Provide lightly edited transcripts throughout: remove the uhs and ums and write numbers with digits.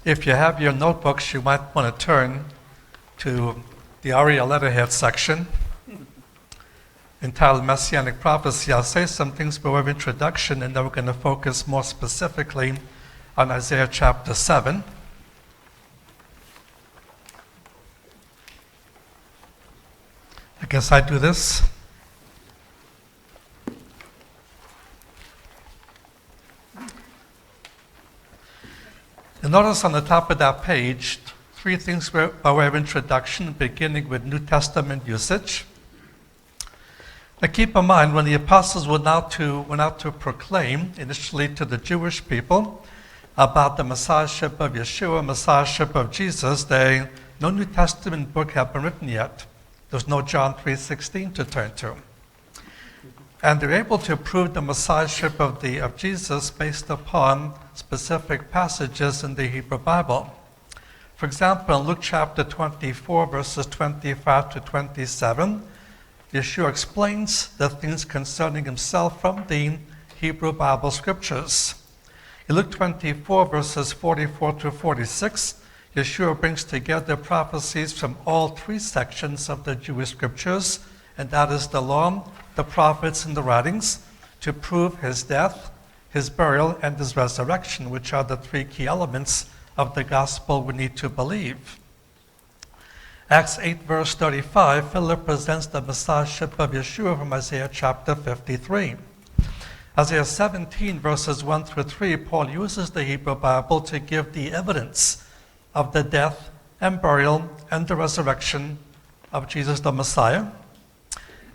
If you have your notebooks, you might want to turn to the ARIA letterhead section entitled Messianic Prophecy. I'll say some things by way of introduction, and then we're going to focus more specifically on Isaiah chapter 7. I guess I do this. And notice on the top of that page, three things by way of introduction, beginning with New Testament usage. Now keep in mind, when the apostles went out to proclaim, initially to the Jewish people, about the Messiahship of Yeshua, Messiahship of Jesus, no New Testament book had been written yet. There's no John 3:16 to turn to. And they're able to prove the Messiahship of Jesus based upon specific passages in the Hebrew Bible. For example, in Luke chapter 24, verses 25 to 27, Yeshua explains the things concerning himself from the Hebrew Bible scriptures. In Luke 24, verses 44 to 46, Yeshua brings together prophecies from all three sections of the Jewish scriptures, and that is the law, the prophets, and the writings, to prove his death, his burial, and his resurrection, which are the three key elements of the gospel we need to believe. Acts 8, verse 35, Philip presents the Messiahship of Yeshua from Isaiah chapter 53. Isaiah 17, verses 1 through 3, Paul uses the Hebrew Bible to give the evidence of the death and burial and the resurrection of Jesus the Messiah.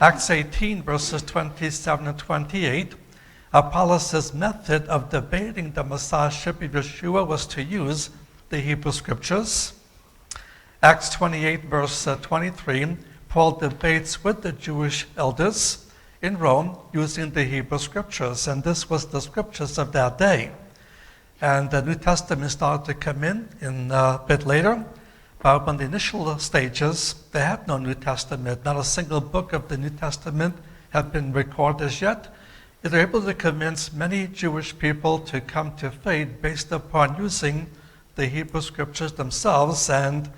Acts 18, verses 27 and 28, Apollos' method of debating the Messiahship of Yeshua was to use the Hebrew Scriptures. Acts 28, verse 23, Paul debates with the Jewish elders in Rome using the Hebrew Scriptures, and this was the Scriptures of that day. And the New Testament started to come in a bit later. But when the initial stages, they had no New Testament. Not a single book of the New Testament had been recorded as yet. They were able to convince many Jewish people to come to faith based upon using the Hebrew Scriptures themselves, and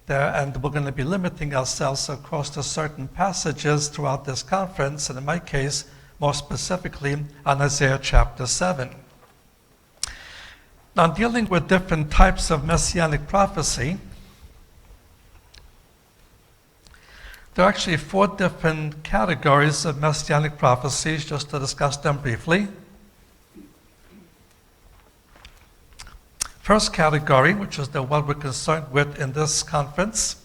we're going to be limiting ourselves, of course, to certain passages throughout this conference, and in my case, more specifically on Isaiah chapter 7. Now, dealing with different types of Messianic prophecy, there are actually 4 different categories of Messianic prophecies, just to discuss them briefly. First category, which is the one we're concerned with in this conference,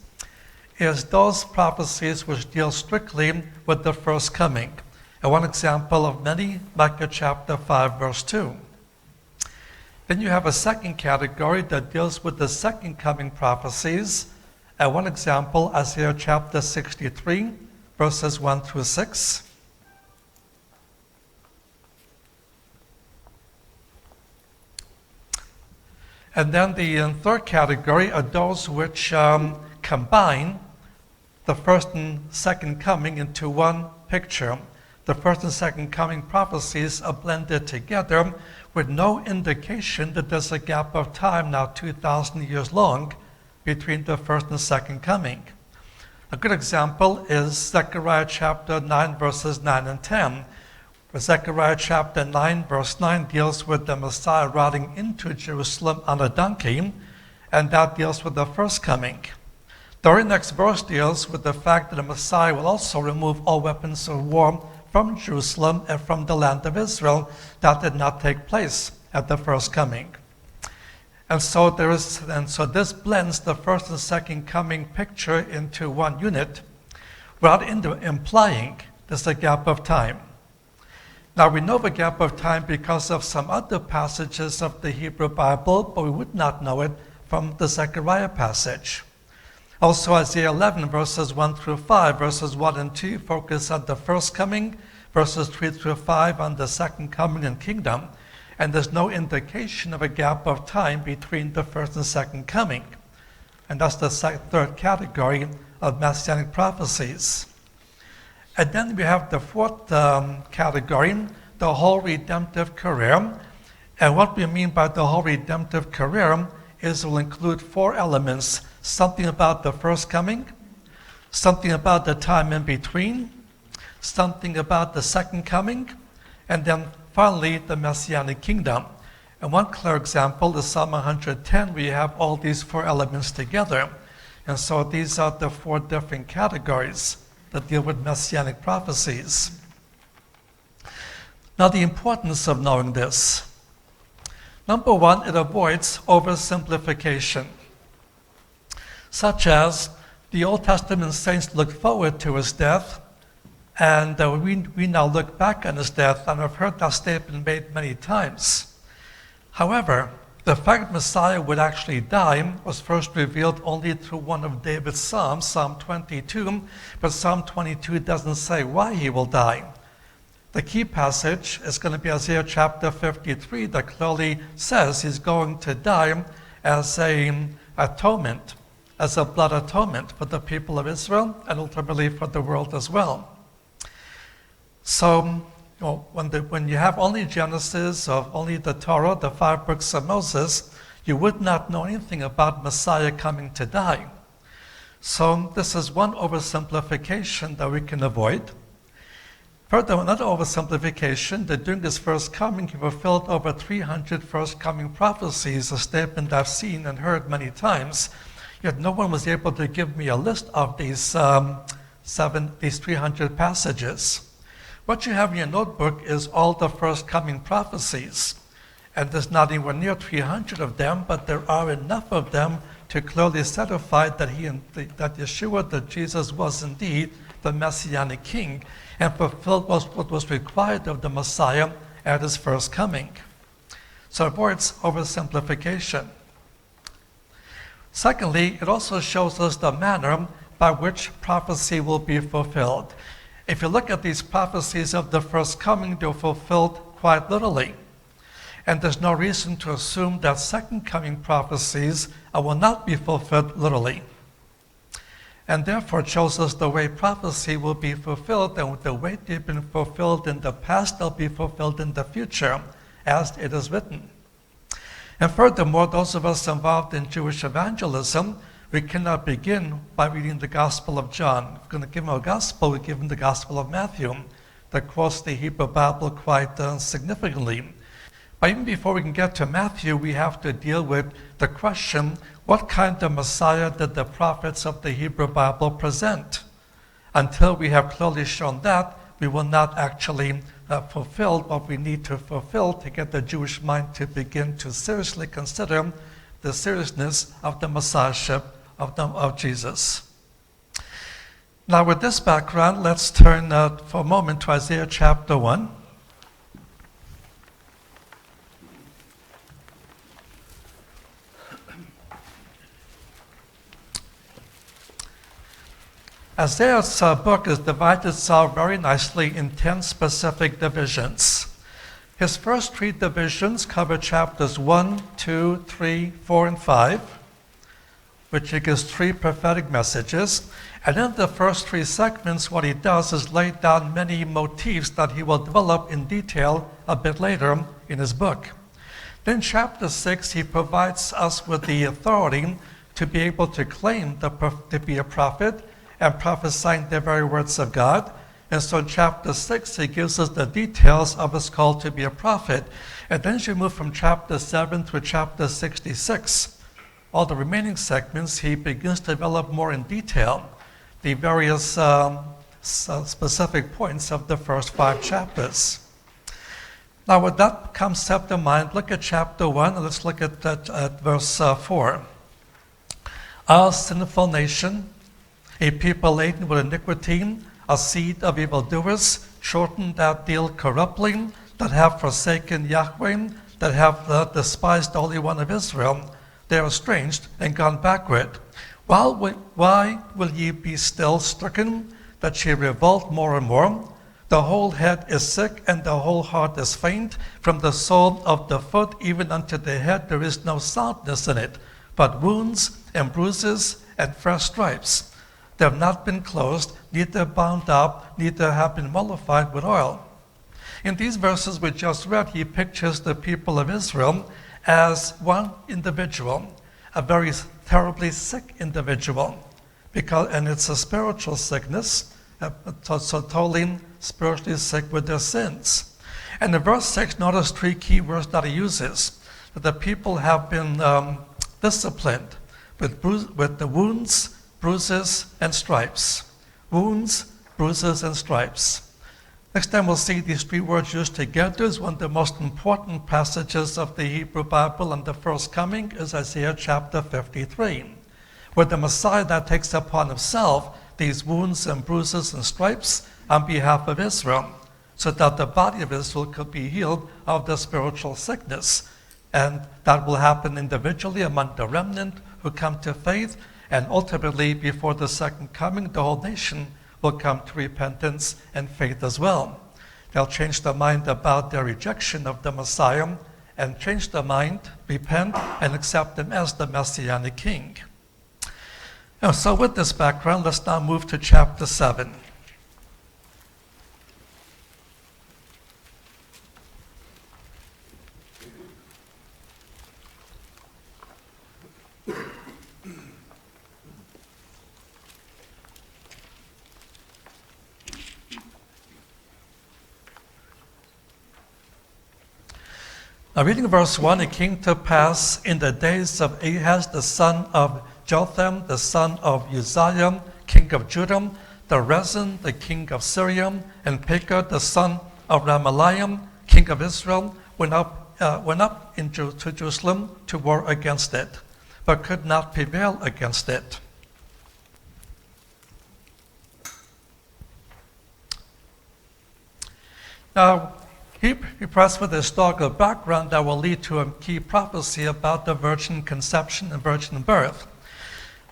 is those prophecies which deal strictly with the first coming. And one example of many, Micah chapter 5, verse 2. Then you have a second category that deals with the second coming prophecies. And one example, Isaiah chapter 63, verses 1 through 6. And then the third category are those which combine the first and second coming into one picture. The first and second coming prophecies are blended together with no indication that there's a gap of time now 2,000 years long between the first and second coming. A good example is Zechariah chapter 9, verses 9 and 10. Where Zechariah chapter 9, verse 9 deals with the Messiah riding into Jerusalem on a donkey, and that deals with the first coming. The very next verse deals with the fact that the Messiah will also remove all weapons of war from Jerusalem and from the land of Israel. That did not take place at the first coming. And so this blends the first and second coming picture into one unit without implying there's a gap of time. Now we know the gap of time because of some other passages of the Hebrew Bible, but we would not know it from the Zechariah passage. Also Isaiah 11, verses 1 through 5, verses 1 and 2 focus on the first coming, verses 3 through 5 on the second coming and kingdom. And there's no indication of a gap of time between the first and second coming. And that's the third category of Messianic prophecies. And then we have the fourth category, the whole redemptive career. And what we mean by the whole redemptive career is it will include 4 elements: something about the first coming, something about the time in between, something about the second coming, and then finally the Messianic kingdom. And one clear example is Psalm 110, where you have all these 4 elements together. And so these are the 4 different categories that deal with Messianic prophecies. Now, the importance of knowing this. Number 1, it avoids oversimplification, such as the Old Testament saints looked forward to his death, and we now look back on his death, and I've heard that statement made many times. However, the fact Messiah would actually die was first revealed only through one of David's Psalms, Psalm 22, but Psalm 22 doesn't say why he will die. The key passage is going to be Isaiah chapter 53 that clearly says he's going to die as an atonement, as a blood atonement for the people of Israel and ultimately for the world as well. So, when you have only Genesis or only the Torah, the 5 books of Moses, you would not know anything about Messiah coming to die. So this is one oversimplification that we can avoid. Further, another oversimplification, that during his first coming, he fulfilled over 300 first coming prophecies, a statement I've seen and heard many times, yet no one was able to give me a list of these 300 passages. What you have in your notebook is all the first coming prophecies, and there's not anywhere near 300 of them, but there are enough of them to clearly certify that that Yeshua, that Jesus was indeed the Messianic King, and fulfilled what was required of the Messiah at his first coming. So it avoids oversimplification. Secondly, it also shows us the manner by which prophecy will be fulfilled. If you look at these prophecies of the first coming, they're fulfilled quite literally. And there's no reason to assume that second coming prophecies will not be fulfilled literally. And therefore it shows us the way prophecy will be fulfilled, and the way they've been fulfilled in the past, they'll be fulfilled in the future, as it is written. And furthermore, those of us involved in Jewish evangelism, we cannot begin by reading the Gospel of John. If we're going to give him a gospel, we give him the Gospel of Matthew, that quotes the Hebrew Bible quite significantly. But even before we can get to Matthew, we have to deal with the question, what kind of Messiah did the prophets of the Hebrew Bible present? Until we have clearly shown that, we will not actually fulfill what we need to fulfill to get the Jewish mind to begin to seriously consider the seriousness of the Messiahship of Jesus. Now, with this background, let's turn for a moment to Isaiah chapter 1. Isaiah's book is divided itself very nicely in 10 specific divisions. His first 3 divisions cover chapters 1, 2, 3, 4, and 5, which he gives 3 prophetic messages. And in the first 3 segments, what he does is lay down many motifs that he will develop in detail a bit later in his book. Then chapter 6, he provides us with the authority to be able to claim to be a prophet and prophesying the very words of God. And so in chapter 6, he gives us the details of his call to be a prophet. And then as you move from chapter 7 through chapter 66, all the remaining segments, he begins to develop more in detail the various specific points of the first 5 chapters. Now, with that concept in mind, look at chapter 1, and let's look at verse 4. Our sinful nation, a people laden with iniquity, a seed of evildoers, children that deal corruptly, that have forsaken Yahweh, that have despised the Holy One of Israel. They are estranged and gone backward. Why will ye be still stricken, that ye revolt more and more? The whole head is sick, and the whole heart is faint. From the sole of the foot even unto the head there is no soundness in it, but wounds and bruises and fresh stripes. They have not been closed, neither bound up, neither have been mollified with oil. In these verses we just read, he pictures the people of Israel as one individual. a very terribly sick individual, and it's a spiritual sickness, so totally spiritually sick with their sins. And in verse 6, notice three key words that he uses, that the people have been disciplined with the wounds, bruises, and stripes. Wounds, bruises, and stripes. Next time we'll see these three words used together. Is one of the most important passages of the Hebrew Bible, and the first coming is Isaiah chapter 53, where the Messiah that takes upon himself these wounds and bruises and stripes on behalf of Israel, so that the body of Israel could be healed of the spiritual sickness. And that will happen individually among the remnant who come to faith, and ultimately before the second coming, the whole nation will come to repentance and faith as well. They'll change their mind about their rejection of the Messiah and change their mind, repent, and accept him as the Messianic king. Now, so with this background, let's now move to chapter 7. Now, reading verse 1, it came to pass in the days of Ahaz, the son of Jotham, the son of Uzziah, king of Judah, the Rezin, the king of Syria, and Pekah, the son of Ramaliah, king of Israel, went up to Jerusalem to war against it, but could not prevail against it. Now, he pressed with a historical background that will lead to a key prophecy about the virgin conception and virgin birth.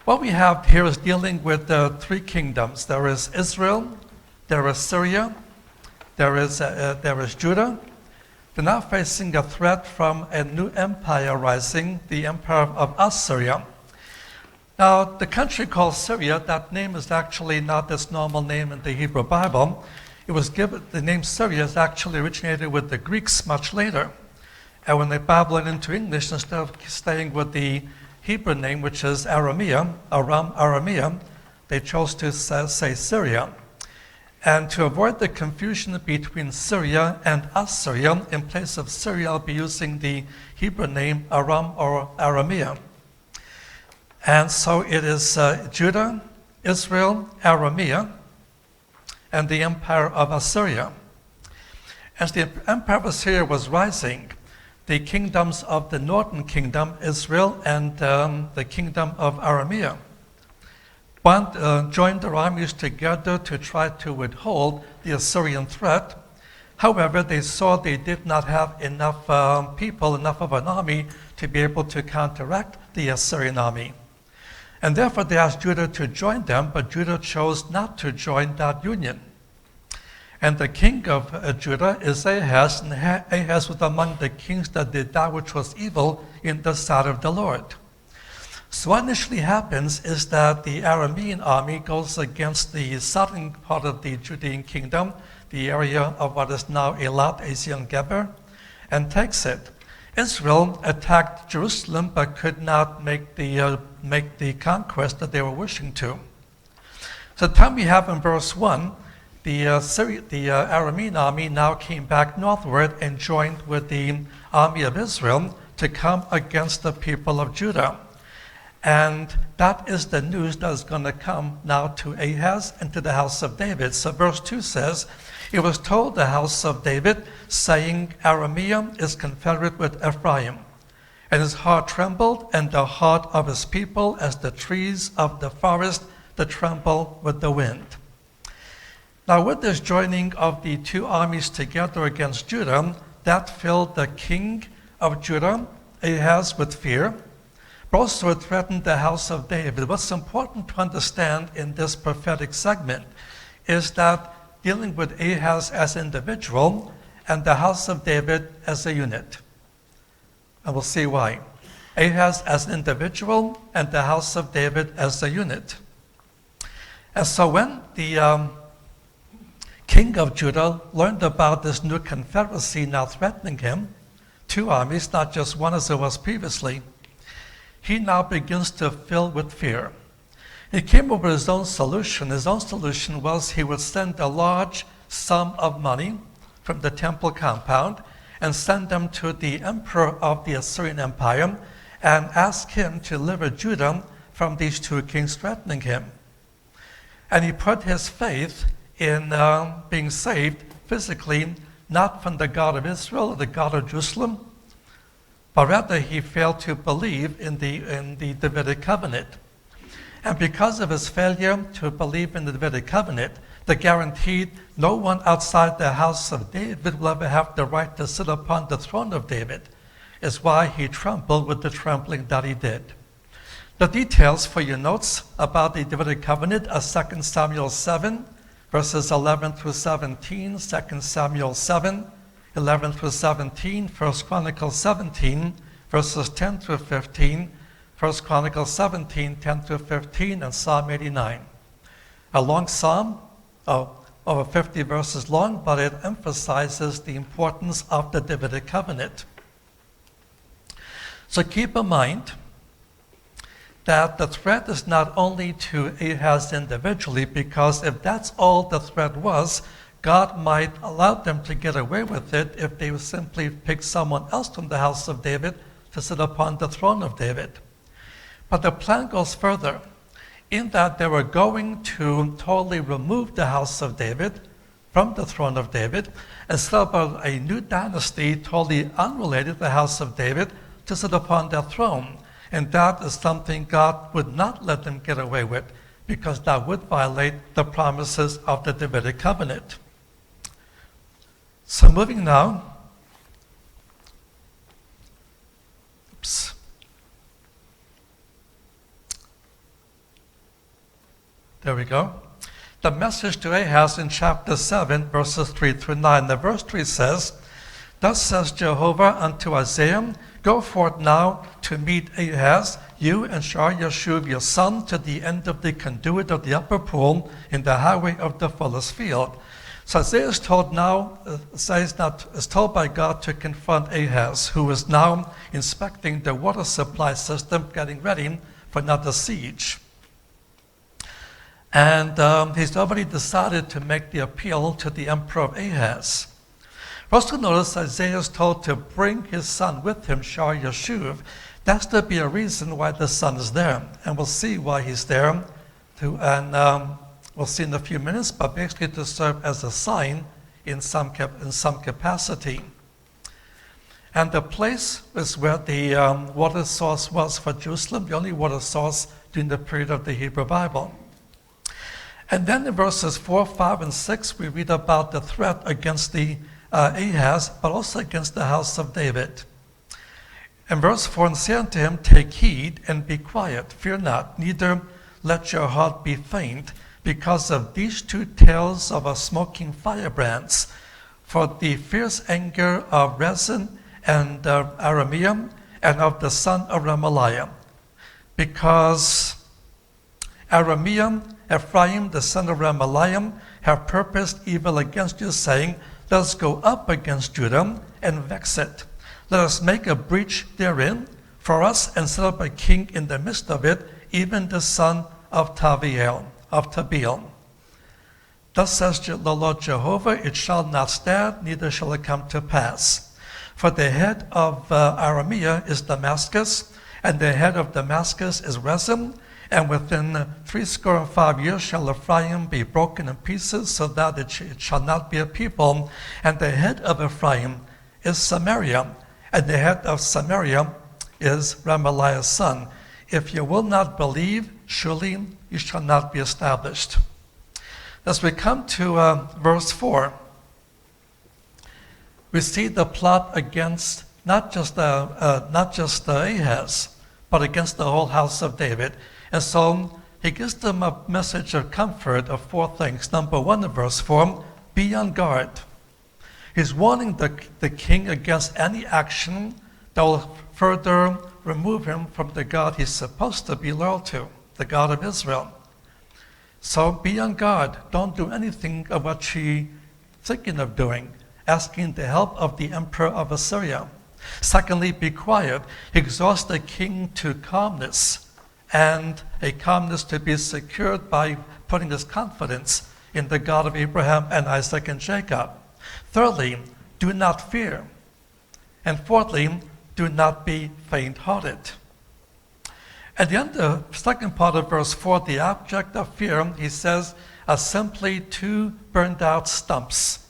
What we have here is dealing with the three kingdoms. There is Israel, there is Syria, there is Judah. They're now facing a threat from a new empire rising, the empire of Assyria. Now, the country called Syria, that name is actually not its normal name in the Hebrew Bible. It was given, the name Syria is actually originated with the Greeks much later. And when they Bible it into English, instead of staying with the Hebrew name, which is Aramea, they chose to say Syria. And to avoid the confusion between Syria and Assyria, in place of Syria, I'll be using the Hebrew name Aram or Aramea. And so it is Judah, Israel, Aramea, and the empire of Assyria. As the empire of Assyria was rising, the kingdoms of the northern kingdom, Israel, and the kingdom of Aramea, joined their armies together to try to withhold the Assyrian threat. However, they saw they did not have enough people, enough of an army to be able to counteract the Assyrian army. And therefore they asked Judah to join them, but Judah chose not to join that union. And the king of Judah is Ahaz, and Ahaz was among the kings that did that which was evil in the sight of the Lord. So what initially happens is that the Aramean army goes against the southern part of the Judean kingdom, the area of what is now Elat, Ezion Geber, and takes it. Israel attacked Jerusalem but could not make the conquest that they were wishing to. So the time we have in verse 1, the Aramean army now came back northward and joined with the army of Israel to come against the people of Judah. And that is the news that is going to come now to Ahaz and to the house of David. So verse 2 says, "It was told the house of David, saying, Aramea is confederate with Ephraim. And his heart trembled, and the heart of his people as the trees of the forest that tremble with the wind." Now with this joining of the two armies together against Judah, that filled the king of Judah, Ahaz, with fear, but also it threatened the house of David. What's important to understand in this prophetic segment is that dealing with Ahaz as an individual and the house of David as a unit. And we'll see why. Ahaz as an individual and the house of David as a unit. And so when the king of Judah learned about this new confederacy now threatening him, two armies, not just one as it was previously, he now begins to fill with fear. He came up with his own solution. His own solution was he would send a large sum of money from the temple compound and send them to the emperor of the Assyrian Empire and ask him to deliver Judah from these two kings threatening him. And he put his faith in being saved physically, not from the God of Israel or the God of Jerusalem, but rather he failed to believe in the Davidic covenant. And because of his failure to believe in the Davidic covenant, that guaranteed no one outside the house of David will ever have the right to sit upon the throne of David, is why he trembled with the trembling that he did. The details for your notes about the Davidic covenant are 2 Samuel 7, verses 11 through 17, 2 Samuel 7, 11 through 17, 1 Chronicles 17, verses 10 through 15, 1 Chronicles 17, 10 through 15, and Psalm 89. A long psalm, over 50 verses long, but it emphasizes the importance of the Davidic covenant. So keep in mind that the threat is not only to Ahaz individually, because if that's all the threat was, God might allow them to get away with it if they would simply pick someone else from the house of David to sit upon the throne of David. But the plan goes further, in that they were going to totally remove the house of David from the throne of David and set up a new dynasty totally unrelated to the house of David to sit upon their throne. And that is something God would not let them get away with, because that would violate the promises of the Davidic covenant. So moving now. There we go. The message to Ahaz in chapter 7, verses 3 through 9. The verse 3 says, "Thus says Jehovah unto Isaiah, Go forth now to meet Ahaz, you and Shar-Yashub your son, to the end of the conduit of the upper pool in the highway of the fullest field." So Isaiah is told now, is told by God to confront Ahaz, who is now inspecting the water supply system, getting ready for another siege. And he's already decided to make the appeal to the emperor of Ahaz. Also notice Isaiah is told to bring his son with him, Shar-Yashub. That's to be a reason why the son is there. And we'll see why he's there. We'll see in a few minutes, but basically to serve as a sign in some capacity. And the place is where the water source was for Jerusalem, the only water source during the period of the Hebrew Bible. And then in verses 4, 5, and 6, we read about the threat against the Ahaz, but also against the house of David. In verse 4, "And say unto him, Take heed and be quiet, fear not, neither let your heart be faint, because of these two tales of a smoking firebrands, for the fierce anger of Rezin and Arameam, and of the son of Remaliah. Because Arameam, Ephraim, the son of Remaliah, have purposed evil against you, saying, Let us go up against Judah and vex it. Let us make a breach therein for us and set up a king in the midst of it, even the son of Tabiel. Thus says the Lord Jehovah, It shall not stand, neither shall it come to pass. For the head of Arameah is Damascus, and the head of Damascus is Rezin, and within 65 years shall Ephraim be broken in pieces, so that it shall not be a people. And the head of Ephraim is Samaria, and the head of Samaria is Remaliah's son. If you will not believe, surely you shall not be established. As we come to verse 4, we see the plot against not just Ahaz, but against the whole house of David. And so he gives them a message of comfort of four things. Number one, in verse 4, be on guard. He's warning the king against any action that will further remove him from the God he's supposed to be loyal to, the God of Israel. So be on guard. Don't do anything of what you're thinking of doing, asking the help of the emperor of Assyria. Secondly, be quiet. He exhorts the king to calmness, and a calmness to be secured by putting his confidence in the God of Abraham and Isaac and Jacob. Thirdly, do not fear. And fourthly, do not be faint-hearted. At the end of the second part of verse 4, the object of fear, he says, are simply two burned out stumps.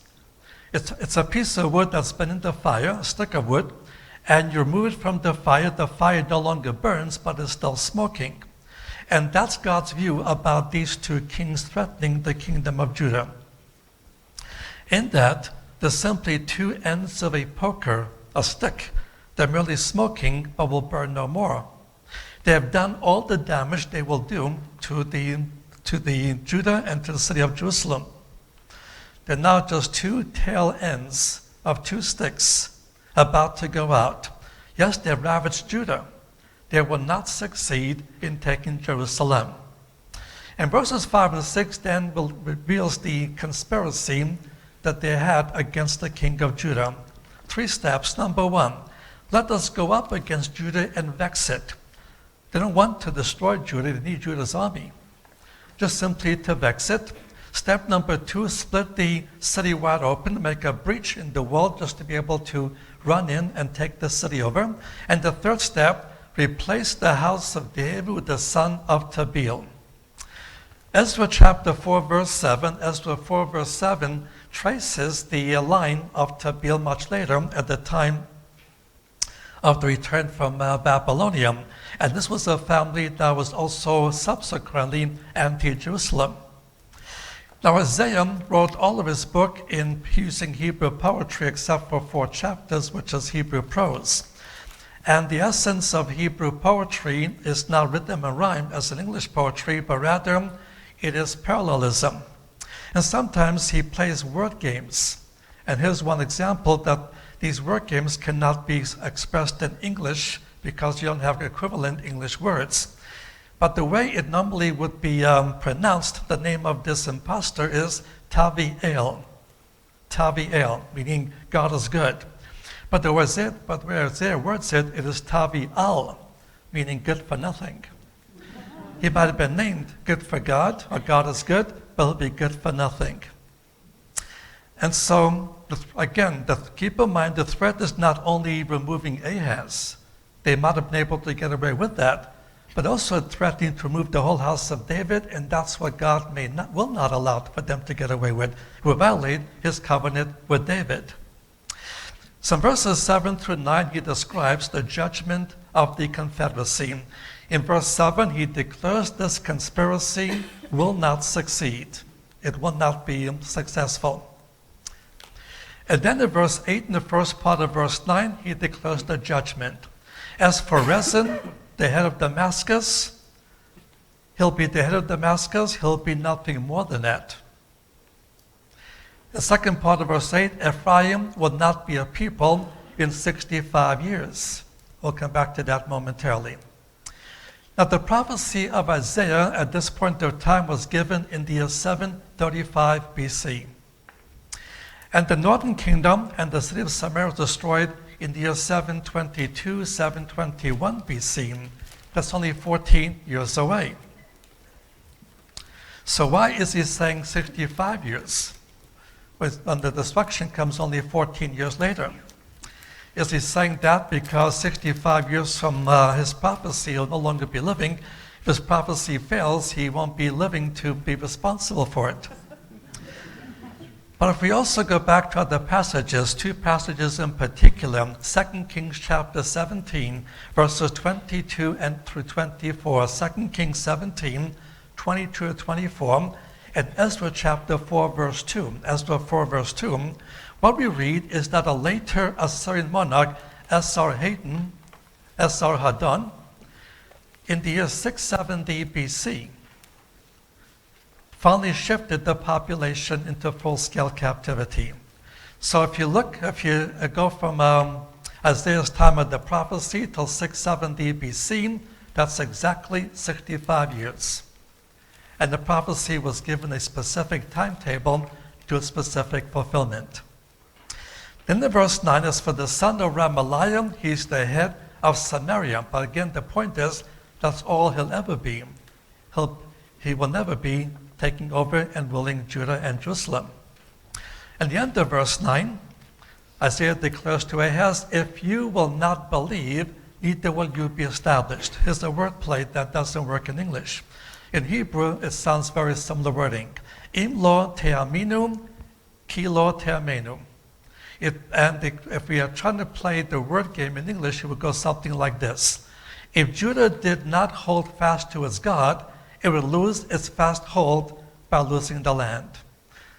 It's a piece of wood that's been in the fire, a stick of wood, and you remove it from the fire no longer burns, but is still smoking. And that's God's view about these two kings threatening the kingdom of Judah. In that, they're simply two ends of a poker, a stick. They're merely smoking, but will burn no more. They have done all the damage they will do to the Judah and to the city of Jerusalem. They're now just two tail ends of two sticks about to go out. Yes, they have ravaged Judah. They will not succeed in taking Jerusalem. And verses 5 and 6 then reveals the conspiracy that they had against the king of Judah. 3 steps. Number 1, let us go up against Judah and vex it. They don't want to destroy Judah, they need Judah's army. Just simply to vex it. Step number 2, split the city wide open, make a breach in the wall just to be able to run in and take the city over. And the third step, replace the house of David with the son of Tabeel. Ezra chapter 4 verse 7, Ezra 4 verse 7 traces the line of Tabeel much later at the time of the return from Babylonia. And this was a family that was also subsequently anti-Jerusalem. Now Isaiah wrote all of his book in using Hebrew poetry except for 4 chapters, which is Hebrew prose. And the essence of Hebrew poetry is not rhythm and rhyme as in English poetry, but rather it is parallelism. And sometimes he plays word games. And here's one example that these word games cannot be expressed in English because you don't have equivalent English words. But the way it normally would be pronounced, the name of this impostor is Taviel. Taviel, meaning God is good. But where Isaiah words it, it is Tavial, meaning good for nothing. He might have been named good for God, or God is good, but he'll be good for nothing. And so, again, keep in mind the threat is not only removing Ahaz. They might have been able to get away with that, but also threatening to remove the whole house of David, and that's what God will not allow for them to get away with. He will violate his covenant with David. So in verses 7 through 9, he describes the judgment of the confederacy. In verse 7, he declares this conspiracy will not succeed. It will not be successful. And then in verse 8, in the first part of verse 9, he declares the judgment. As for Rezin, the head of Damascus, he'll be the head of Damascus, he'll be nothing more than that. The second part of verse 8, Ephraim will not be a people in 65 years. We'll come back to that momentarily. Now the prophecy of Isaiah at this point of time was given in the year 735 BC. And the northern kingdom and the city of Samaria was destroyed in the year 722, 721 BC. That's only 14 years away. So why is he saying 65 years? When the destruction comes only 14 years later. Is he saying that because 65 years from his prophecy he'll no longer be living? If his prophecy fails, he won't be living to be responsible for it. But if we also go back to other passages, 2 passages in particular, 2 Kings chapter 17, verses 22 and through 24, 2 Kings 17, 22 to 24, and Ezra chapter 4, verse 2. Ezra 4, verse 2, what we read is that a later Assyrian monarch, Esarhaddon, in the year 670 BC, finally shifted the population into full-scale captivity. So if you go from Isaiah's time of the prophecy till 670 BC, that's exactly 65 years. And the prophecy was given a specific timetable to a specific fulfillment. Then in verse 9, as for the son of Ramaliah, he's the head of Samaria. But again, the point is, that's all he'll ever be. He will never be taking over and ruling Judah and Jerusalem. At the end of verse 9, Isaiah declares to Ahaz, if you will not believe, neither will you be established. Here's a wordplay that doesn't work in English. In Hebrew, it sounds very similar wording. Im lo te'aminu, ki lo te'amenu. If we are trying to play the word game in English, it would go something like this. If Judah did not hold fast to its God, it would lose its fast hold by losing the land.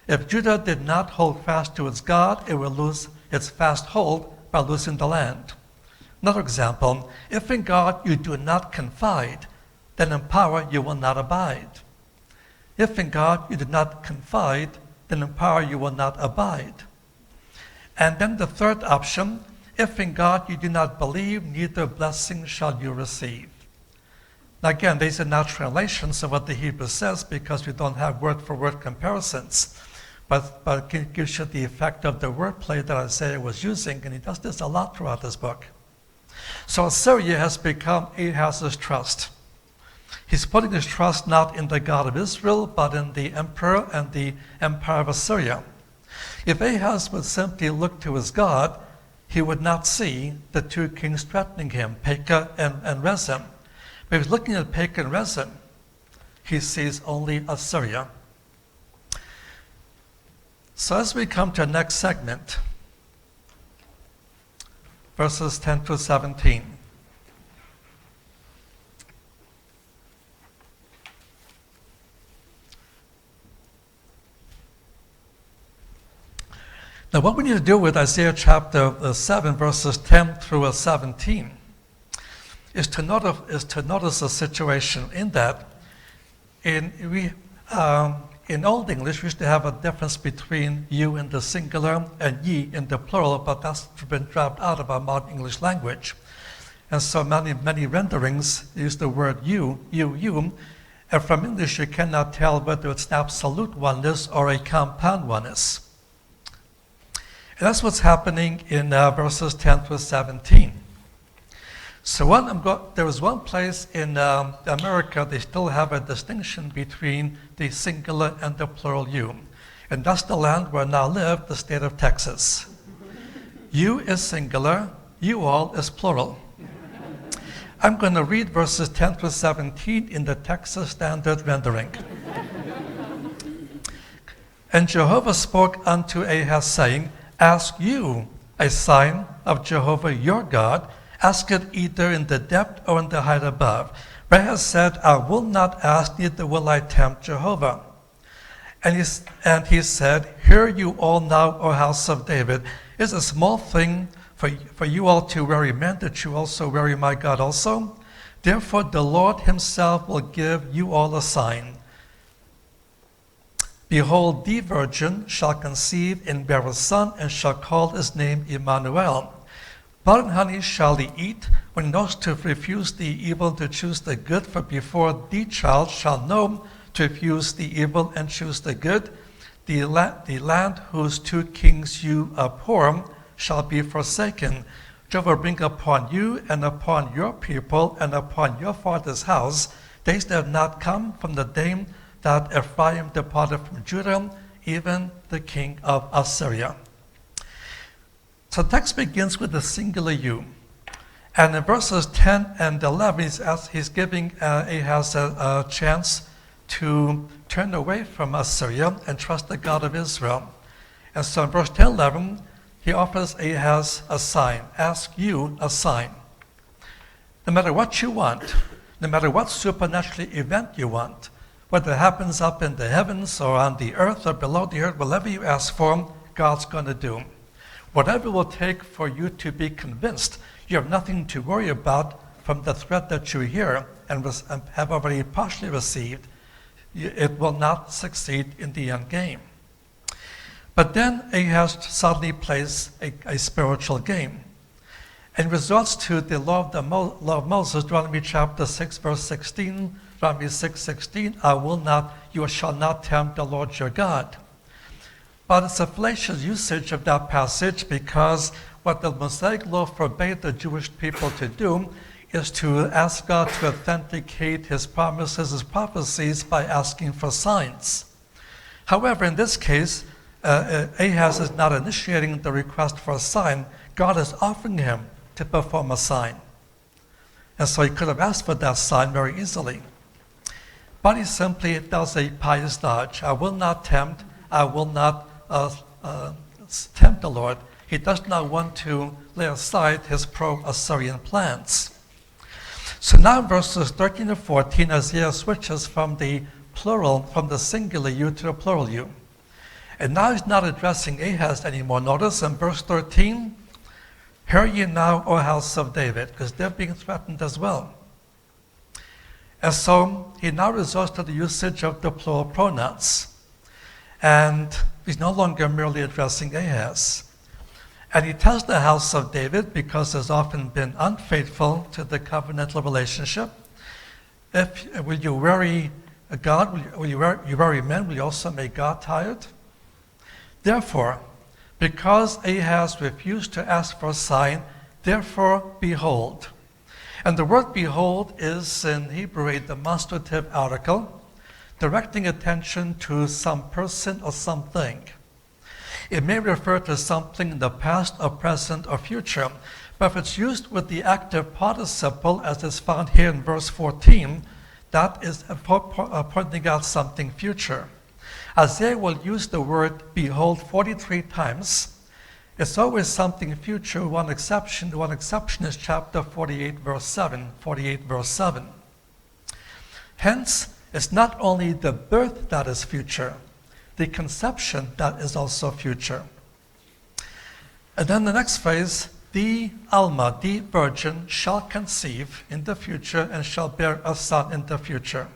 If Judah did not hold fast to its God, it will lose its fast hold by losing the land. Another example, if in God you do not confide, then in power you will not abide. If in God you do not confide, then in power you will not abide. And then the third option, if in God you do not believe, neither blessing shall you receive. Now again, these are not translations of what the Hebrew says because we don't have word-for-word comparisons. But it gives you the effect of the wordplay that Isaiah was using, and he does this a lot throughout this book. So Assyria has become Ahaz's trust. He's putting his trust not in the God of Israel, but in the emperor and the empire of Assyria. If Ahaz would simply look to his God, he would not see the two kings threatening him, Pekah and Rezin. But if he's looking at Pekah and Rezin, he sees only Assyria. So as we come to the next segment, verses 10 through 17. Now what we need to do with Isaiah chapter 7, verses 10 through 17, is to notice a situation in that in Old English, we used to have a difference between you in the singular and ye in the plural, but that's been dropped out of our modern English language. And so many renderings use the word you, and from English you cannot tell whether it's an absolute oneness or a compound oneness. And that's what's happening in verses 10 through 17. So there is one place in America they still have a distinction between the singular and the plural you. And that's the land where I now live, the state of Texas. You is singular, you all is plural. I'm going to read verses 10 through 17 in the Texas Standard Rendering. And Jehovah spoke unto Ahaz, saying, ask you a sign of Jehovah your God, ask it either in the depth or in the height above. Ahaz said, I will not ask, neither will I tempt Jehovah. And he said, hear you all now, O house of David. Is a small thing for you all to weary men, that you also weary my God also? Therefore the Lord himself will give you all a sign. Behold, the virgin shall conceive and bear a son, and shall call his name Immanuel. Blood and honey shall he eat, when he knows to refuse the evil, to choose the good, for before the child shall know to refuse the evil and choose the good, the land whose two kings you abhor shall be forsaken. Jehovah bring upon you and upon your people and upon your father's house days that have not come from the day that Ephraim departed from Judah, even the king of Assyria. So the text begins with the singular you. And in verses 10 and 11, he's giving Ahaz a chance to turn away from Assyria and trust the God of Israel. And so in verse 10 and 11, he offers Ahaz a sign. Ask you a sign. No matter what you want, no matter what supernatural event you want, whether it happens up in the heavens or on the earth or below the earth, whatever you ask for, God's going to do. Whatever it will take for you to be convinced you have nothing to worry about from the threat that you hear and have already partially received, it will not succeed in the end game. But then Ahaz suddenly plays a spiritual game and resorts to the law of Moses, Deuteronomy chapter 6, verse 16, Deuteronomy 6:16, you shall not tempt the Lord your God. But it's a fallacious usage of that passage because what the Mosaic law forbade the Jewish people to do is to ask God to authenticate his promises, his prophecies, by asking for signs. However, in this case, Ahaz is not initiating the request for a sign. God is offering him to perform a sign. And so he could have asked for that sign very easily. But he simply does a pious dodge. I will not tempt. I will not tempt the Lord. He does not want to lay aside his pro-Assyrian plans. So now in verses 13 to 14, Isaiah switches from the plural, from the singular you to the plural you. And now he's not addressing Ahaz anymore. Notice in verse 13, hear ye now, O house of David, because they're being threatened as well. And so he now resorts to the usage of the plural pronouns. And he's no longer merely addressing Ahaz. And he tells the house of David, because has often been unfaithful to the covenantal relationship, will you worry God? Will you worry men? Will you also make God tired? Therefore, because Ahaz refused to ask for a sign, therefore behold. And the word behold is in Hebrew a demonstrative article, directing attention to some person or something. It may refer to something in the past or present or future, but if it's used with the active participle, as is found here in verse 14, that is pointing out something future. Isaiah will use the word behold 43 times. It's always something future, one exception. The one exception is chapter 48, verse 7. 48, verse 7. Hence, it's not only the birth that is future, the conception that is also future. And then the next phrase, the Alma, the virgin, shall conceive in the future and shall bear a son in the future.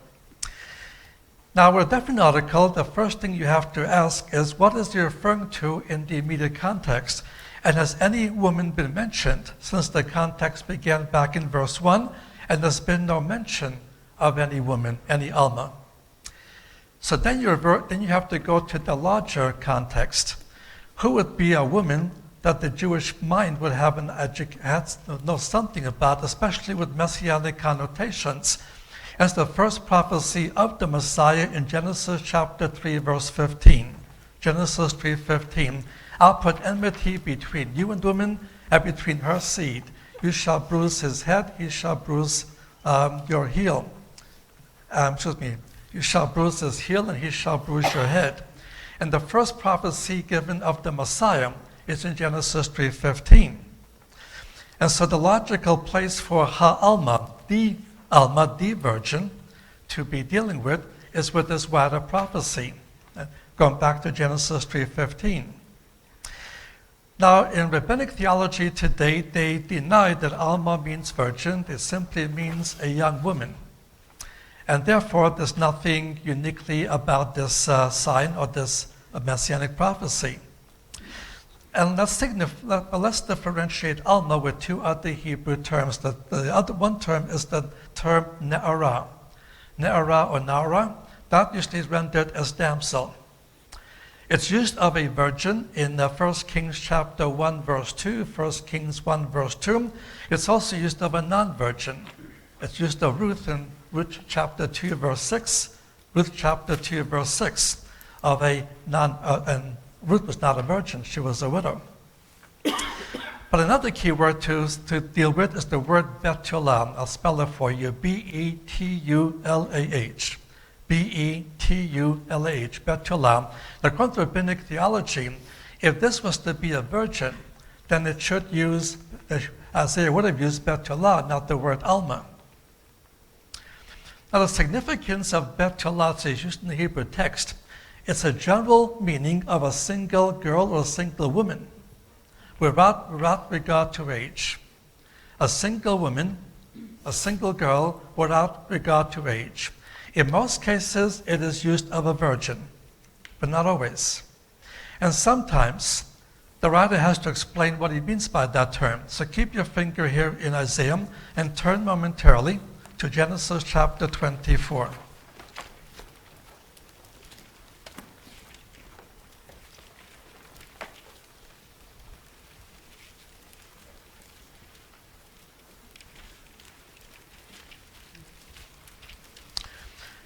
Now, with a different article, the first thing you have to ask is, what is he referring to in the immediate context? And has any woman been mentioned since the context began back in verse 1, and there's been no mention of any woman, any Alma? So then you have to go to the larger context. Who would be a woman that the Jewish mind would have know something about, especially with Messianic connotations? As the first prophecy of the Messiah in Genesis chapter 3, verse 15. Genesis 3:15. I'll put enmity between you and woman, and between her seed. You shall bruise his head, he shall bruise your heel. You shall bruise his heel, and he shall bruise your head. And the first prophecy given of the Messiah is in Genesis 3:15. And so the logical place for Ha'alma, the Alma, the virgin, to be dealing with is with this wider prophecy, going back to Genesis 3:15. Now, in rabbinic theology today, they deny that Alma means virgin. It simply means a young woman. And therefore, there's nothing uniquely about this sign or this Messianic prophecy. And let's differentiate Alma with two other Hebrew terms. The other one term is the term Ne'ara. Ne'ara or Nara, that usually is rendered as damsel. It's used of a virgin in 1 Kings chapter 1, verse 2, 1 Kings 1, verse 2. It's also used of a non-virgin. It's used of Ruth in Ruth chapter 2, verse 6, Ruth chapter 2, verse 6, of a and Ruth was not a virgin, she was a widow. But another key word to deal with is the word Betulah. I'll spell it for you, B-E-T-U-L-A-H. B-E-T-U-L-A-H, Betulah. According to rabbinic theology, if this was to be a virgin, then it should use, Isaiah would have used Betulah, not the word Alma. Now the significance of Betulah is used in the Hebrew text. It's a general meaning of a single girl or a single woman without regard to age. A single woman, a single girl without regard to age. In most cases, it is used of a virgin, but not always. And sometimes, the writer has to explain what he means by that term. So keep your finger here in Isaiah and turn momentarily to Genesis chapter 24.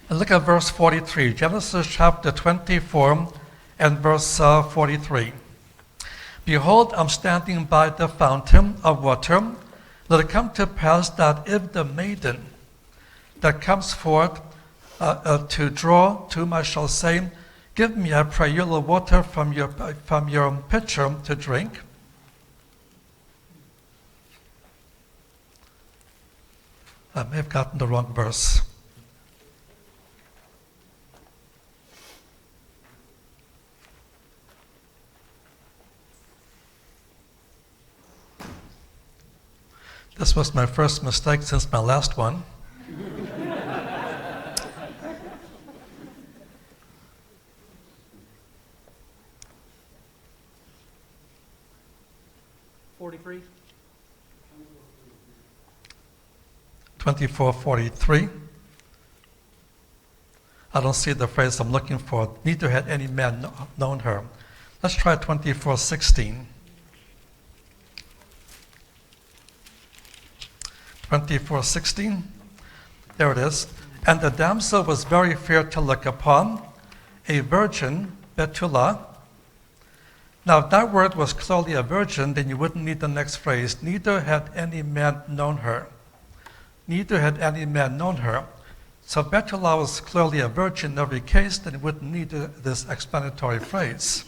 And look at verse 43, Genesis chapter 24 and verse 43. Behold, I'm standing by the fountain of water. Let it come to pass that if the maiden that comes forth to draw to whom I shall say, give me, I pray you, the water from your pitcher to drink. I may have gotten the wrong verse. This was my first mistake since my last one. $43. 24:43. I don't see the phrase I'm looking for. Neither had any man known her. Let's try 24:16. 24:16. There it is. And the damsel was very fair to look upon, a virgin, Betula. Now, if that word was clearly a virgin, then you wouldn't need the next phrase. Neither had any man known her. Neither had any man known her. So Betula was clearly a virgin in every case, then you wouldn't need this explanatory phrase.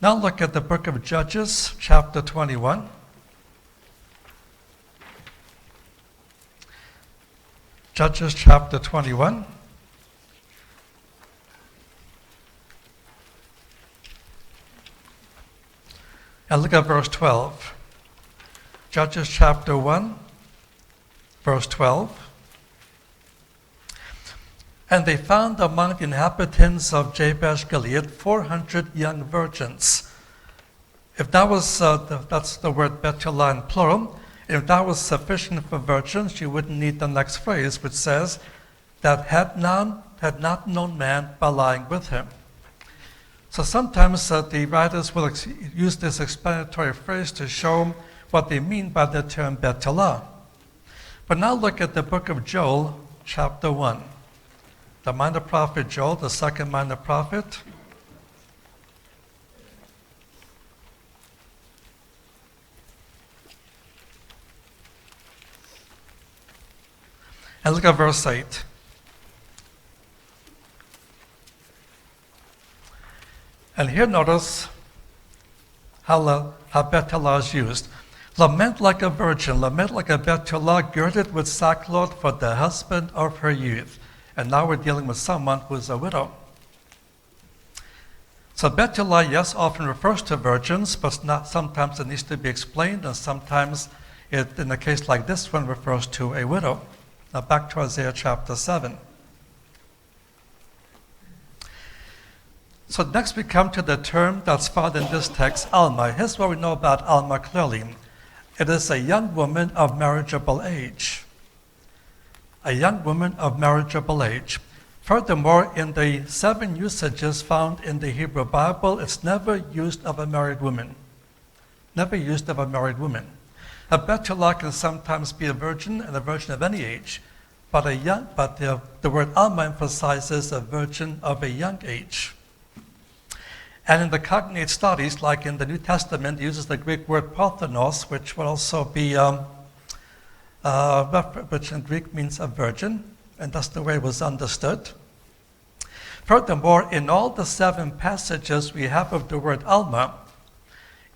Now look at the book of Judges, chapter 21. Judges chapter 21. And look at verse 12. Judges chapter 1, verse 12. And they found among the inhabitants of Jabesh Gilead 400 young virgins. If that was, that's the word Betula in plural. If that was sufficient for virgins, you wouldn't need the next phrase, which says, that had not known man by lying with him. So sometimes the writers will use this explanatory phrase to show what they mean by the term Betula. But now look at the book of Joel, chapter 1. The minor prophet Joel, the second minor prophet. And look at verse 8. And here notice how Betula is used. Lament like a virgin, lament like a Betula, girded with sackcloth for the husband of her youth. And now we're dealing with someone who is a widow. So Betula, yes, often refers to virgins, but not, sometimes it needs to be explained, and sometimes it, in a case like this one, refers to a widow. Now back to Isaiah chapter 7. So next we come to the term that's found in this text, Alma. Here's what we know about Alma clearly. It is a young woman of marriageable age. A young woman of marriageable age. Furthermore, in the 7 usages found in the Hebrew Bible, it's never used of a married woman. Never used of a married woman. A Betula can sometimes be a virgin, and a virgin of any age, but the word Alma emphasizes a virgin of a young age. And in the cognate studies, like in the New Testament, it uses the Greek word parthenos, which would also be, which in Greek means a virgin, and that's the way it was understood. Furthermore, in all the 7 passages we have of the word Alma,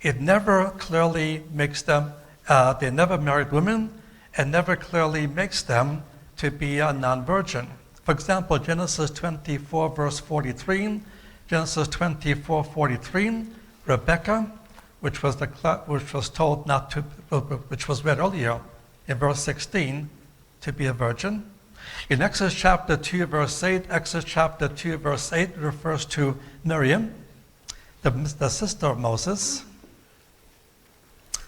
it never clearly makes them, they're never married women, and never clearly makes them to be a non-virgin. For example, Genesis 24, verse 43, Genesis 24:43, Rebecca, which was told not to, which was read earlier in verse 16, to be a virgin. In Exodus chapter 2, verse 8, Exodus chapter 2, verse 8 refers to Miriam, the sister of Moses.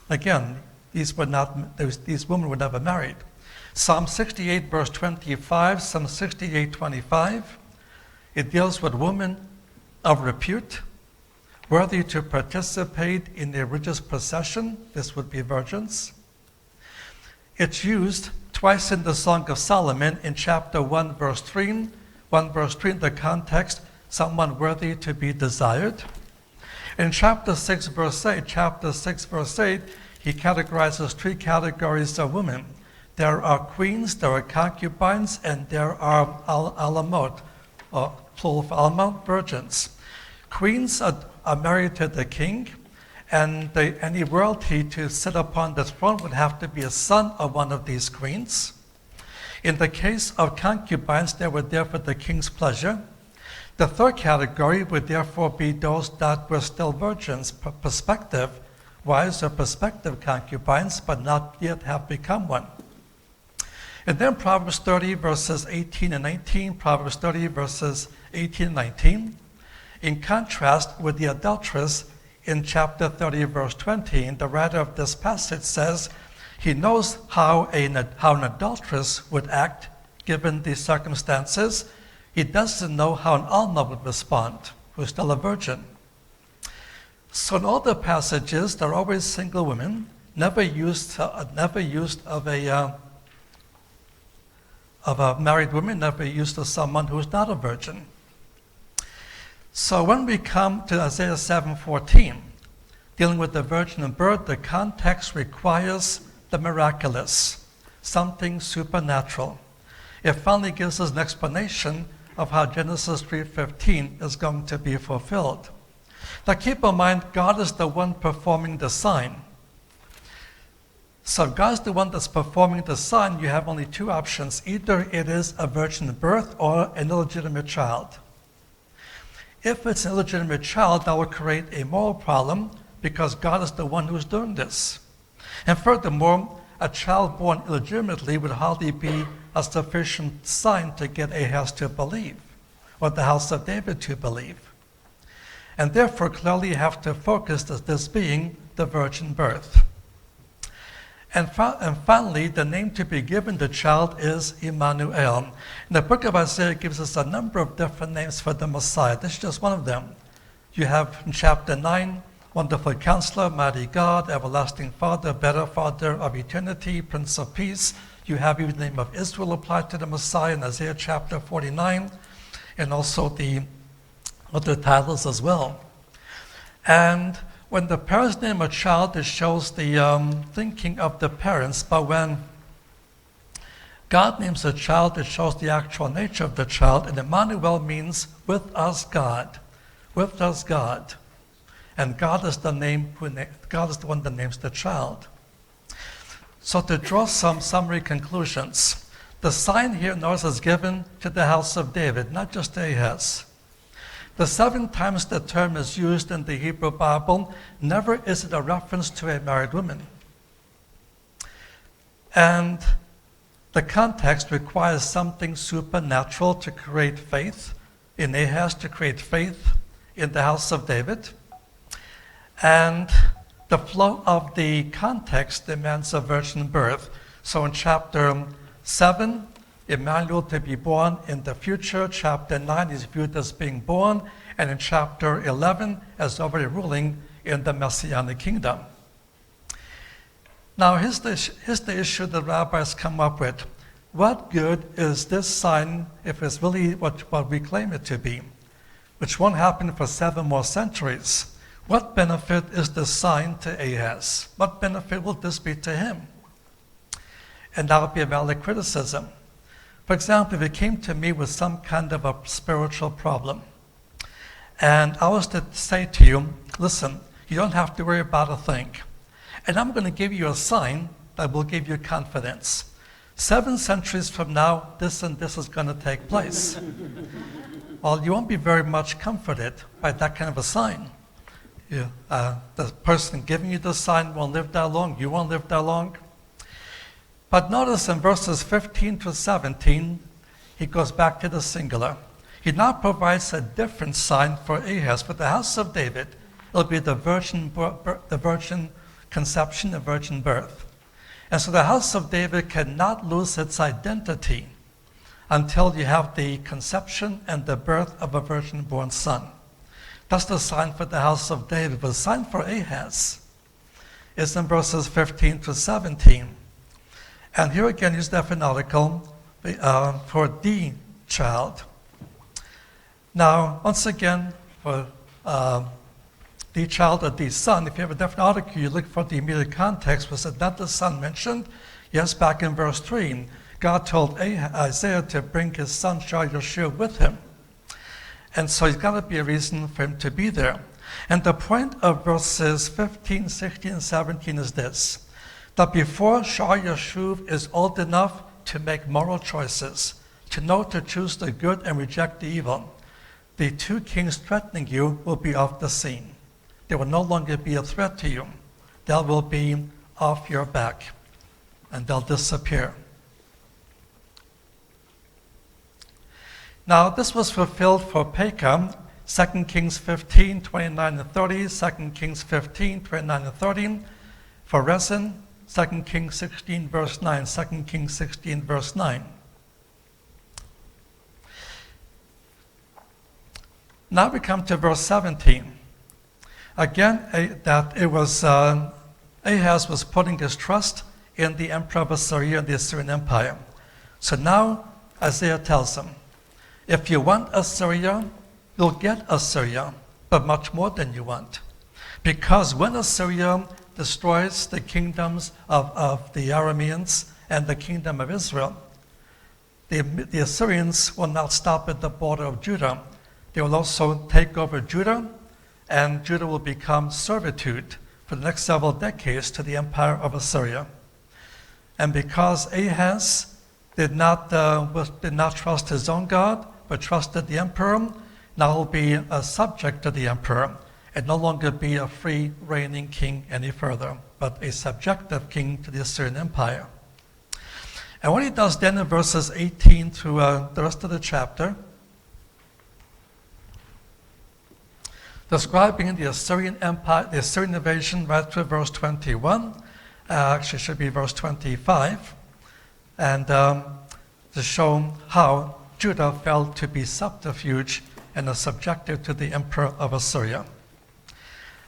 Again, these women were never married. Psalm 68, verse 25, Psalm 68:25, it deals with women of repute, worthy to participate in a religious procession. This would be virgins. It's used Twice in the Song of Solomon, in chapter 1, verse 3, 1 verse 3 in the context, someone worthy to be desired. In chapter 6, verse 8, he categorizes three categories of women. There are queens, there are concubines, and there are alamot, or plural for alamot, virgins. Queens are married to the king, and any royalty to sit upon the throne would have to be a son of one of these queens. In the case of concubines, they were there for the king's pleasure. The third category would therefore be those that were still virgins, prospective wives or prospective concubines, but not yet have become one. And then Proverbs 30, verses 18 and 19, Proverbs 30, verses 18 and 19, in contrast with the adulteress in chapter 30, verse 20, and the writer of this passage says, he knows how an adulteress would act given the circumstances. He doesn't know how an alma would respond, who's still a virgin. So in all the passages, there are always single women, never used of a married woman, never used of someone who's not a virgin. So when we come to Isaiah 7:14, dealing with the virgin birth, the context requires the miraculous, something supernatural. It finally gives us an explanation of how Genesis 3:15 is going to be fulfilled. Now keep in mind, God is the one performing the sign. So if God's the one that's performing the sign, you have only two options. Either it is a virgin birth or an illegitimate child. If it's an illegitimate child, that will create a moral problem because God is the one who's doing this. And furthermore, a child born illegitimately would hardly be a sufficient sign to get Ahaz to believe, or the house of David to believe. And therefore, clearly you have to focus as this being the virgin birth. And finally, the name to be given the child is Immanuel. And the book of Isaiah gives us a number of different names for the Messiah. This is just one of them. You have in chapter 9, Wonderful Counselor, Mighty God, Everlasting Father, Better Father of Eternity, Prince of Peace. You have even the name of Israel applied to the Messiah in Isaiah chapter 49, and also the other titles as well. And when the parents name a child, it shows the thinking of the parents, but when God names a child, it shows the actual nature of the child, and Immanuel means with us God, with us God. And God is the one that names the child. So to draw some summary conclusions, the sign here, notice, is given to the house of David, not just Ahaz. The 7 times the term is used in the Hebrew Bible, never is it a reference to a married woman. And the context requires something supernatural to create faith in Ahaz, to create faith in the house of David. And the flow of the context demands a virgin birth. So in chapter 7, Immanuel to be born in the future. Chapter 9 is viewed as being born. And in chapter 11 as already ruling in the Messianic kingdom. Now here's the issue the rabbis come up with. What good is this sign if it's really what we claim it to be, which won't happen for 7 more centuries? What benefit is this sign to Ahaz? What benefit will this be to him? And that would be a valid criticism. For example, if you came to me with some kind of a spiritual problem, and I was to say to you, listen, you don't have to worry about a thing. And I'm going to give you a sign that will give you confidence. 7 centuries from now, this and this is going to take place. Well, you won't be very much comforted by that kind of a sign. The person giving you the sign won't live that long. You won't live that long. But notice in verses 15 to 17, he goes back to the singular. He now provides a different sign for Ahaz. For the house of David, it'll be the virgin conception, the virgin birth. And so the house of David cannot lose its identity until you have the conception and the birth of a virgin-born son. That's the sign for the house of David. But the sign for Ahaz is in verses 15 to 17. And here again, use the article for the child. Now, once again, for the child or the son, if you have a definite article, you look for the immediate context. Was it not the son mentioned? Yes, back in verse 3, God told Isaiah to bring his son Yeshua with him. And so there's got to be a reason for him to be there. And the point of verses 15, 16, and 17 is this, that before Yeshua is old enough to make moral choices, to know to choose the good and reject the evil, the two kings threatening you will be off the scene. They will no longer be a threat to you. They will be off your back, and they'll disappear. Now, this was fulfilled for Pekah, 2 Kings 15, 29 and 30, 2 Kings 15, 29 and 30. For Rezin, 2 Kings 16, verse 9, 2 Kings 16, verse 9. Now we come to verse 17. Again, that it was Ahaz was putting his trust in the emperor of Assyria and the Assyrian Empire. So now Isaiah tells him, if you want Assyria, you'll get Assyria, but much more than you want. Because when Assyria destroys the kingdoms of the Arameans and the kingdom of Israel, the Assyrians will not stop at the border of Judah. They will also take over Judah, and Judah will become servitude for the next several decades to the empire of Assyria. And because Ahaz did not trust his own God, but trusted the emperor, now will be a subject to the emperor, and no longer be a free reigning king any further, but a subjective king to the Assyrian Empire. And what he does then in verses 18 through the rest of the chapter, describing the Assyrian Empire, the Assyrian invasion right through verse 21, actually should be verse 25, and to show how Judah fell to be subterfuge and is subjected to the emperor of Assyria.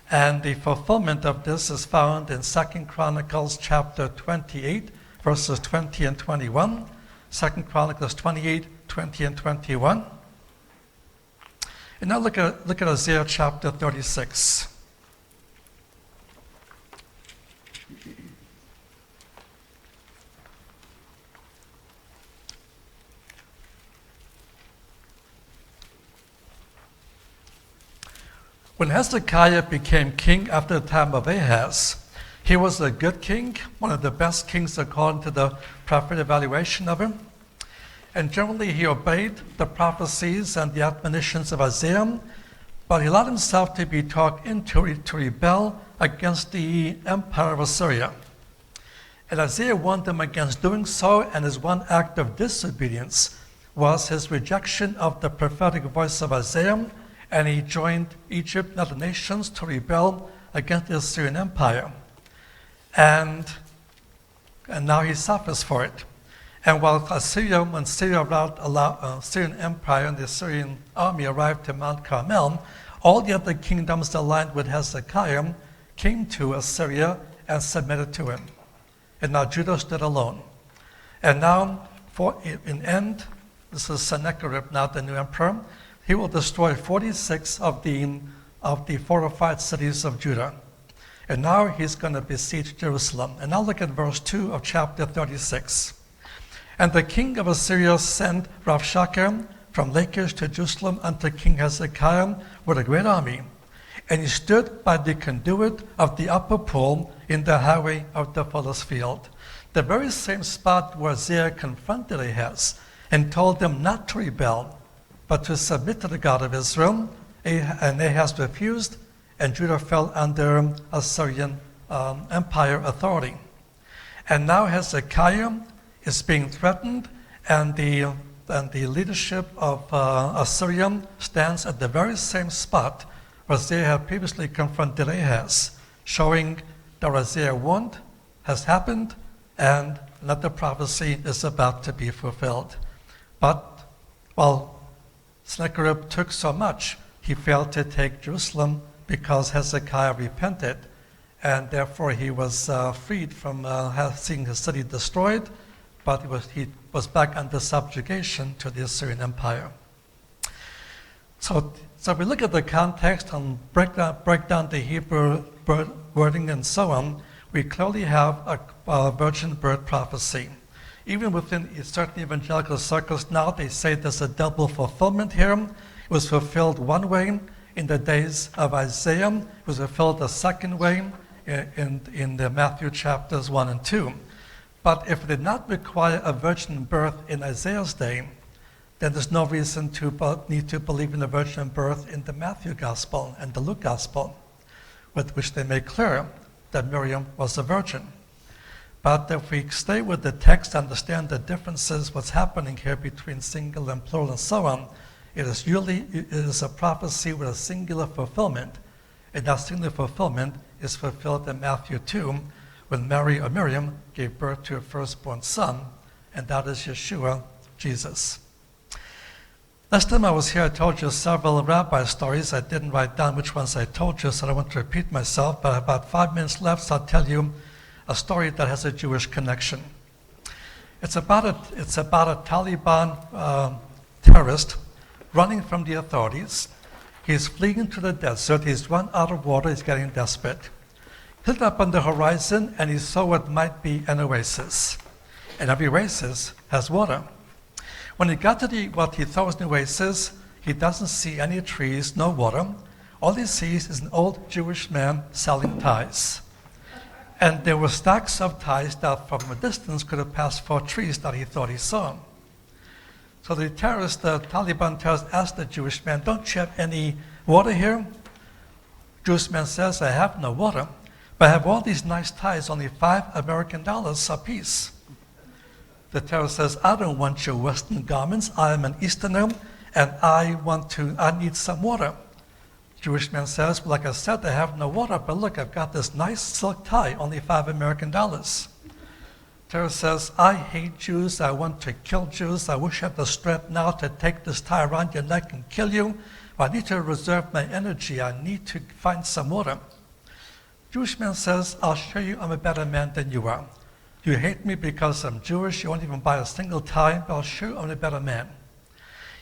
And the fulfillment of this is found in 2 Chronicles chapter 28, verses 20 and 21. 2 Chronicles 28, 20 and 21. And now look at Isaiah chapter 36. When Hezekiah became king after the time of Ahaz, he was a good king, one of the best kings according to the prophet evaluation of him. And generally he obeyed the prophecies and the admonitions of Isaiah, but he allowed himself to be talked into to rebel against the empire of Assyria. And Isaiah warned him against doing so, and his one act of disobedience was his rejection of the prophetic voice of Isaiah, and he joined Egypt and other nations to rebel against the Assyrian Empire. And now he suffers for it. And while when Assyrian Empire and the Assyrian army arrived to Mount Carmel, all the other kingdoms that aligned with Hezekiah came to Assyria and submitted to him. And now Judah stood alone. And now, in end, this is Sennacherib, now the new emperor. He will destroy 46 of the fortified cities of Judah. And now he's going to besiege Jerusalem. And now look at verse 2 of chapter 36. And the king of Assyria sent Rabshakeh from Lachish to Jerusalem unto King Hezekiah with a great army. And he stood by the conduit of the upper pool in the highway of the fuller's field, the very same spot where Isaiah confronted Ahaz and told them not to rebel, but to submit to the God of Israel. And Ahaz refused, and Judah fell under Assyrian Empire authority. And now Hezekiah is being threatened, and the leadership of Assyria stands at the very same spot where Isaiah had previously confronted Ahaz, showing that Isaiah warned has happened and that the prophecy is about to be fulfilled. But while Sennacherib took so much, he failed to take Jerusalem because Hezekiah repented, and therefore he was freed from seeing his city destroyed, but he was back under subjugation to the Assyrian Empire. So we look at the context and break down the Hebrew wording and so on, we clearly have a virgin birth prophecy. Even within certain evangelical circles now, they say there's a double fulfillment here. It was fulfilled one way in the days of Isaiah. It was fulfilled the second way in the Matthew chapters 1 and 2. But if it did not require a virgin birth in Isaiah's day, then there's no reason to need to believe in a virgin birth in the Matthew Gospel and the Luke Gospel, with which they make clear that Miriam was a virgin. But if we stay with the text, understand the differences, what's happening here between singular and plural and so on, it is a prophecy with a singular fulfillment. And that singular fulfillment is fulfilled in Matthew 2, when Mary or Miriam gave birth to her firstborn son, and that is Yeshua, Jesus. Last time I was here, I told you several rabbi stories. I didn't write down which ones I told you, so I don't want to repeat myself, but I have about 5 minutes left, so I'll tell you a story that has a Jewish connection. It's about a Taliban terrorist running from the authorities. He's fleeing to the desert. He's run out of water. He's getting desperate. He looked up on the horizon, and he saw what might be an oasis. And every oasis has water. When he got to what he thought was an oasis, he doesn't see any trees, no water. All he sees is an old Jewish man selling ties. And there were stacks of ties that from a distance could have passed for trees that he thought he saw. So the Taliban terrorist asked the Jewish man, "Don't you have any water here?" Jewish man says, "I have no water, but I have all these nice ties, only $5 American a piece." The terrorist says, "I don't want your Western garments. I am an Easterner, and I need some water." Jewish man says, "Well, like I said, I have no water, but look, I've got this nice silk tie, only $5 American. Terrorist says, "I hate Jews. I want to kill Jews. I wish I had the strength now to take this tie around your neck and kill you. But I need to reserve my energy. I need to find some water." Jewish man says, "I'll show you I'm a better man than you are. You hate me because I'm Jewish. You won't even buy a single tie, but I'll show you I'm a better man.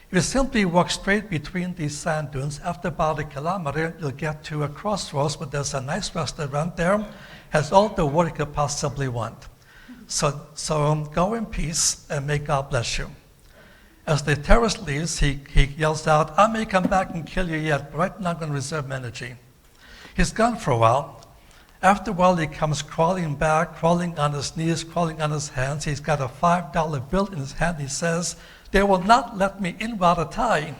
If you simply walk straight between these sand dunes, after about a kilometer, you'll get to a crossroads where there's a nice restaurant there, has all the water you could possibly want. So go in peace, and may God bless you." As the terrorist leaves, he yells out, "I may come back and kill you yet, but right now I'm going to reserve my energy." He's gone for a while. After a while, he comes crawling back, crawling on his knees, crawling on his hands. He's got a $5 bill in his hand. He says, "They will not let me in without a tie."